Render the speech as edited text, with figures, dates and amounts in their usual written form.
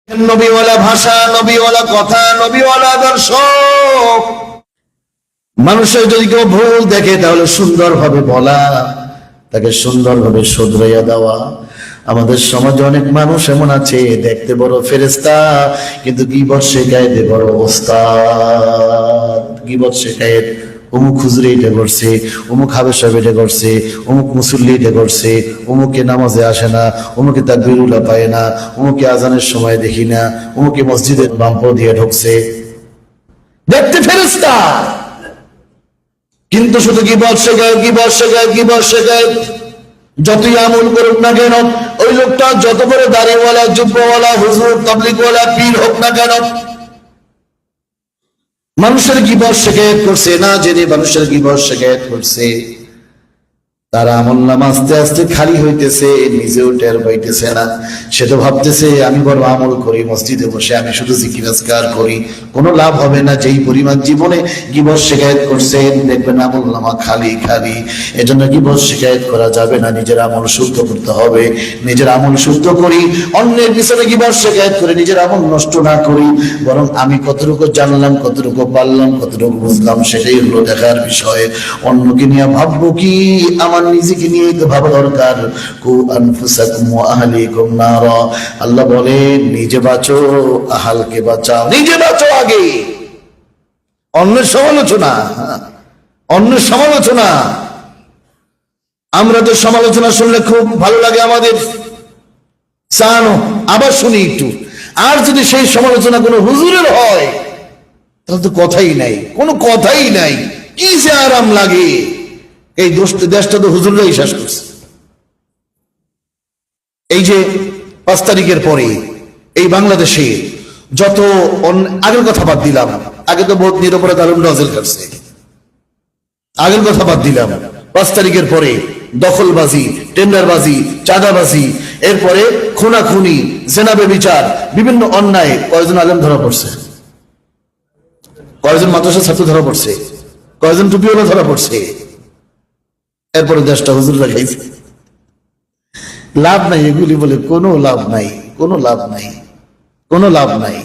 নবীওয়ালা ভাষা, নবীওয়ালা কথা, নবীওয়ালা আদর্শ। মানুষের যদি কেউ ভুল দেখে তাহলে সুন্দরভাবে বলা, তাকে সুন্দরভাবে শুধরাইয়া দেওয়া। আমাদের সমাজে অনেক মানুষ এমন আছে, দেখতে বড় ফেরেশতা কিন্তু গীবত শেখাইতে বড় ওস্তাদ। গীবত শেখায় অমুক হুজুরে এটা করছে, অমুক হাবের সাহেব এটা করছে, অমুক মুসল্লি এটা করছে, অমুকে নামাজে আসে না, অমুকে তাকবীরুল্লাহ পায় না, অমুকে আজানের সময় দেখি না, অমুকে মসজিদের বাম্প দিয়ে ঢুকছে, দেখতে ফেরেশতা কিন্তু শুধু গীবত শেখায়, গীবত শেখায়, গীবত শেখায়। যতই আমল করুক না কেন, ওই লোকটা যত বড় দাড়িওয়ালা, জুব্বাওয়ালা, হুজুর, তাবলীগওয়ালা, পীর হোক না কেন, মানুষের গীবত শিকায়ত করছে, না জেনে মানুষের গীবত শিকায়ত করছে। তার আমলনামা আস্তে আস্তে খালি হইতেছে, নিজেও টের পাইতেছে না। সে তো ভাবতেছে আমি বড় আমল করি, মসজিদে বসে আমি শুধু জিকির আজকার করি, কোনো লাভ হবে না। যেই পরিমাণ জীবনে গীবত শিকায়ত করছেন, দেখবেন আমলনামা খালি খালি। এজন্য গীবত শিকায়ত করা যাবে না, নিজের আমল শুদ্ধ করতে হবে। নিজের আমল শুদ্ধ করি, অন্যের পিছনে গীবত শিকায়ত করে নিজের আমল নষ্ট না করি। বরং আমি কতটুকু জানলাম, কতটুকু পারলাম, কতটুকু বুঝলাম, সেটাই হলো দেখার বিষয়। অন্যকে নিয়ে ভাববো কি, আমার নিজেকে নিয়ে তো ভাবা দরকার। কু আনফুসাকুম ওয়া আহলিকুম নারা। আল্লাহ বলেন নিজে বাঁচো, আহালকে বাঁচাও। নিজে বাঁচো আগে, অন্যের সমালোচনা, অন্যের সমালোচনা। আমরা তো সমালোচনা শুনলে খুব ভালো লাগে আমাদের, জানো আবার শুনি একটু। আর যদি সেই সমালোচনা কোনো হুজুরের হয় তাহলে তো কথাই নাই, কোনো কথাই নাই। কি যে আরাম লাগে। এই দেশটা তো হুজুররাই শেষ করছে। এই যে 5 তারিখের পরে এই বাংলাদেশে যত আগের কথা বাদ দিলাম, আগে তো বহুত নিরপরাধ আলম নজেল কাটছে, আগের কথা বাদ দিলাম। 5 তারিখের পরে দখলবাজি, টেন্ডারবাজি, চাঁদাবাজি, এরপরে খুনাখুনি, জেনাবে বিচার, বিভিন্ন অন্যায়। কয়জন আলেম ধরা পড়ছে? কয়জন মাদ্রাসা ছাত্র ধরা পড়ছে? কয়জন টুপিওয়ালা ধরা পড়ছে? এরপরে দেশটা হুজুররা খাইছে। লাভ নাই এগুলি বলে, কোনো লাভ নাই, কোনো লাভ নাই, কোনো লাভ নাই।